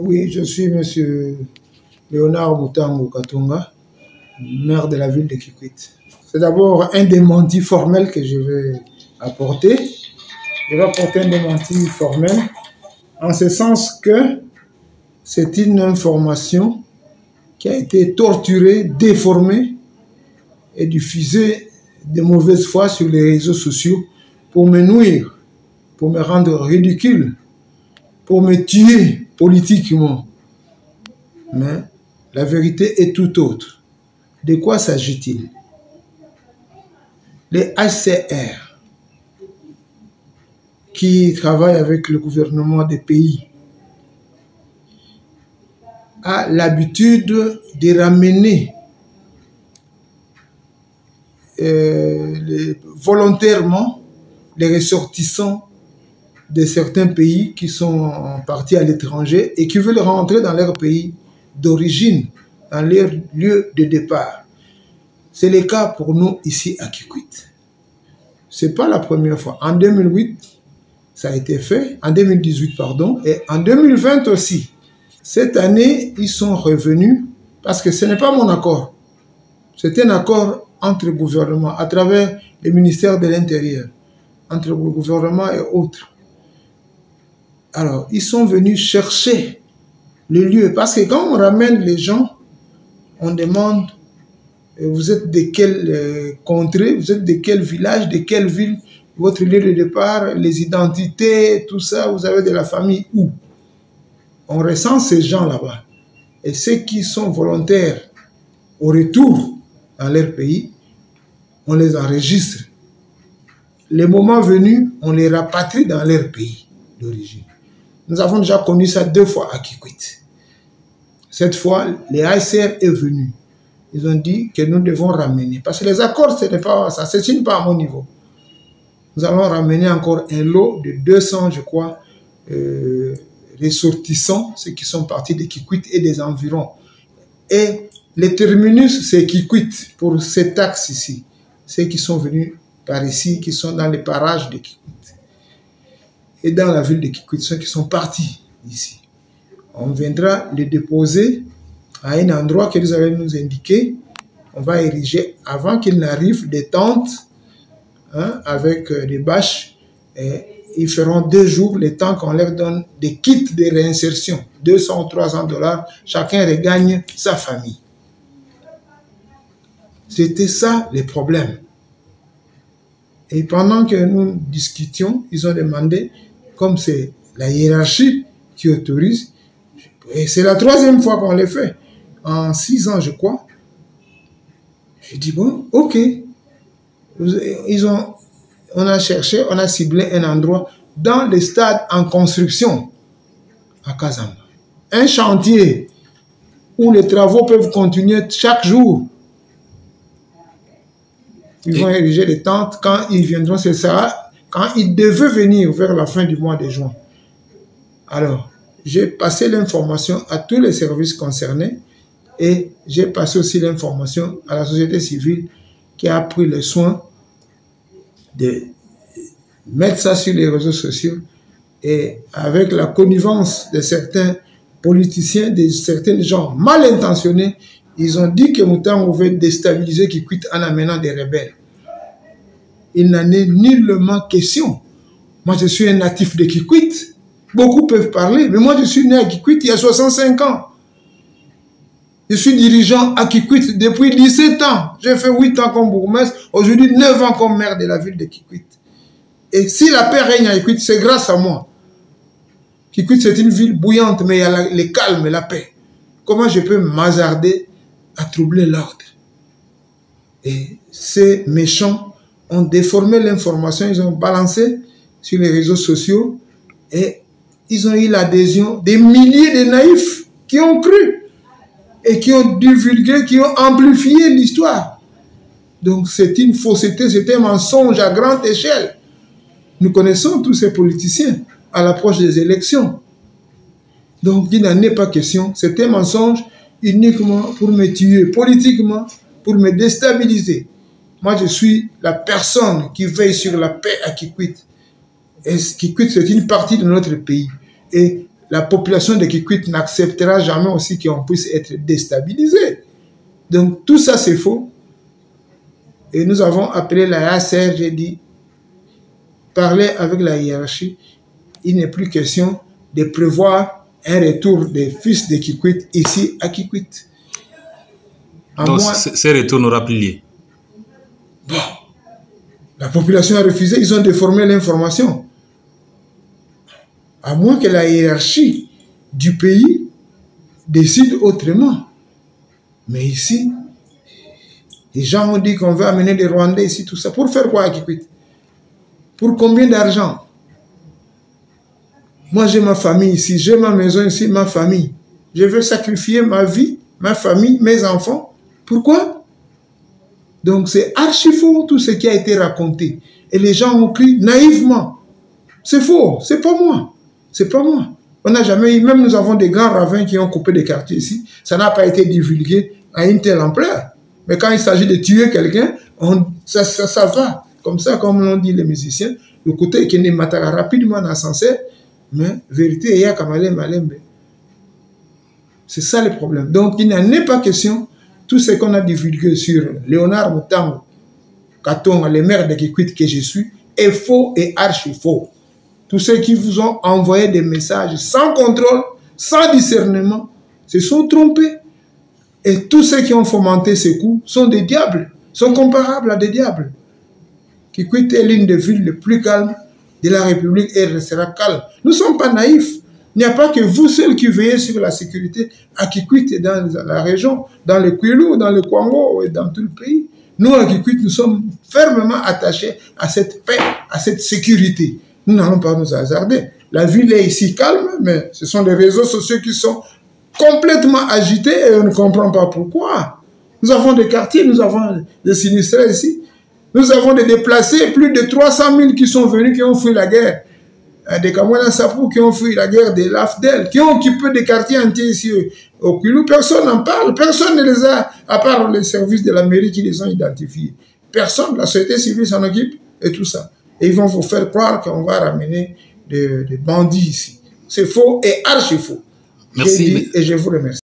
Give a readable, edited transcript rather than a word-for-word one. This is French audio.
Oui, je suis monsieur Léonard Boutango Katunga, maire de la ville de Kikwit. C'est d'abord un démenti formel que je vais apporter. Je vais apporter un démenti formel en ce sens que c'est une information qui a été torturée, déformée et diffusée de mauvaise foi sur les réseaux sociaux pour me nuire, pour me rendre ridicule, pour me tuer politiquement. Mais la vérité est tout autre. De quoi s'agit-il? Les HCR qui travaillent avec le gouvernement des pays a l'habitude de ramener volontairement les ressortissants de certains pays qui sont partis à l'étranger et qui veulent rentrer dans leur pays d'origine, dans leur lieu de départ. C'est le cas pour nous ici à Kikwit. Ce n'est pas la première fois. En 2008, ça a été fait, en 2018, pardon, et en 2020 aussi. Cette année, ils sont revenus parce que ce n'est pas mon accord. C'est un accord entre le gouvernement, à travers le ministère de l'Intérieur, entre le gouvernement et autres. Alors, ils sont venus chercher le lieu. Parce que quand on ramène les gens, on demande, vous êtes de quelle contrée, vous êtes de quel village, de quelle ville, votre lieu de départ, les identités, tout ça, vous avez de la famille où? On recense ces gens là-bas. Et ceux qui sont volontaires au retour dans leur pays, on les enregistre. Le moment venu, on les rapatrie dans leur pays d'origine. Nous avons déjà connu ça 2 fois à Kikwit. Cette fois, les HCR est venu. Ils ont dit que nous devons ramener. Parce que les accords, ce n'est pas ça, c'est pas à mon niveau. Nous allons ramener encore un lot de 200, je crois, ressortissants, ceux qui sont partis de Kikwit et des environs. Et le terminus, c'est Kikwit pour cet axe ici. Ceux qui sont venus par ici, qui sont dans les parages de Kikwit. Et dans la ville de Kikwit, ceux qui sont partis d'ici. On viendra les déposer à un endroit que vous allez nous indiquer. On va ériger, avant qu'il n'arrive, des tentes avec des bâches. Et ils feront 2 jours, le temps qu'on leur donne des kits de réinsertion. 200 ou 300 $. Chacun regagne sa famille. C'était ça le problème. Et pendant que nous discutions, ils ont demandé, comme c'est la hiérarchie qui autorise, et c'est la 3e fois qu'on le fait, en 6 ans je crois, j'ai dit bon, ok, on a cherché, on a ciblé un endroit dans le stade en construction à Kazamba. Un chantier où les travaux peuvent continuer chaque jour. Ils vont ériger les tentes quand ils viendront, c'est ça, quand ils devaient venir vers la fin du mois de juin. Alors, j'ai passé l'information à tous les services concernés et j'ai passé aussi l'information à la société civile qui a pris le soin de mettre ça sur les réseaux sociaux et avec la connivence de certains politiciens, de certains gens mal intentionnés, ils ont dit que Moutango veut déstabiliser Kikwit en amenant des rebelles. Il n'en est nullement question. Moi, je suis un natif de Kikwit. Beaucoup peuvent parler, mais moi, je suis né à Kikwit il y a 65 ans. Je suis dirigeant à Kikwit depuis 17 ans. J'ai fait 8 ans comme bourgmestre, aujourd'hui 9 ans comme maire de la ville de Kikwit. Et si la paix règne à Kikwit, c'est grâce à moi. Kikwit, c'est une ville bouillante, mais il y a le calme et la paix. Comment je peux m'hasarder à troubler l'ordre? Et ces méchants ont déformé l'information, ils ont balancé sur les réseaux sociaux et ils ont eu l'adhésion des milliers de naïfs qui ont cru et qui ont divulgué, qui ont amplifié l'histoire. Donc c'est une fausseté, c'est un mensonge à grande échelle. Nous connaissons tous ces politiciens à l'approche des élections. Donc il n'en est pas question, c'est un mensonge uniquement pour me tuer, politiquement, pour me déstabiliser. Moi, je suis la personne qui veille sur la paix à Kikwit. Et Kikwit, c'est une partie de notre pays. Et la population de Kikwit n'acceptera jamais aussi qu'on puisse être déstabilisé. Donc tout ça c'est faux. Et nous avons appelé la ACR, j'ai dit, parler avec la hiérarchie, il n'est plus question de prévoir un retour des fils de Kikwit ici à Kikwit. Donc ces retours n'aura plus lieu. Bon, la population a refusé, ils ont déformé l'information. À moins que la hiérarchie du pays décide autrement. Mais ici, les gens ont dit qu'on veut amener des Rwandais ici, tout ça. Pour faire quoi à Kikwit? Pour combien d'argent? Moi, j'ai ma famille ici, j'ai ma maison ici, ma famille. Je veux sacrifier ma vie, ma famille, mes enfants. Pourquoi? Donc, c'est archi faux tout ce qui a été raconté. Et les gens ont cru naïvement. C'est faux, c'est pas moi. C'est pas moi. On n'a jamais eu, même nous avons des grands ravins qui ont coupé des quartiers ici. Ça n'a pas été divulgué à une telle ampleur. Mais quand il s'agit de tuer quelqu'un, ça va. Comme ça, comme l'ont dit les musiciens, le côté qui n'est matara rapidement dans ascenseur, mais vérité, il y a Kamale Malembe. C'est ça le problème. Donc, il n'en est pas question. Tout ce qu'on a divulgué sur Léonard Mutango, Katonga, les maires de Kikwit que je suis, est faux et archi faux. Tous ceux qui vous ont envoyé des messages sans contrôle, sans discernement, se sont trompés. Et tous ceux qui ont fomenté ces coups sont des diables, sont comparables à des diables. Kikwit est l'une des villes les plus calmes de la République et restera calme. Nous ne sommes pas naïfs. Il n'y a pas que vous seuls qui veillez sur la sécurité à Kikwit et dans la région, dans le Kwilu, dans le Congo et dans tout le pays. Nous, à Kikwit, nous sommes fermement attachés à cette paix, à cette sécurité. Nous n'allons pas nous hasarder. La ville est ici calme, mais ce sont les réseaux sociaux qui sont complètement agités et on ne comprend pas pourquoi. Nous avons des quartiers, nous avons des sinistrés ici. Nous avons des déplacés, plus de 300 000 qui sont venus, qui ont fui la guerre. Des Kamwana Sapou qui ont fui la guerre de l'AFDEL, qui ont occupé des quartiers entiers ici au Kwilu. Personne n'en parle, personne ne les a, à part les services de la mairie qui les ont identifiés. Personne, la société civile s'en occupe et tout ça. Et ils vont vous faire croire qu'on va ramener des bandits ici. C'est faux et archi faux. Merci. Et je vous remercie.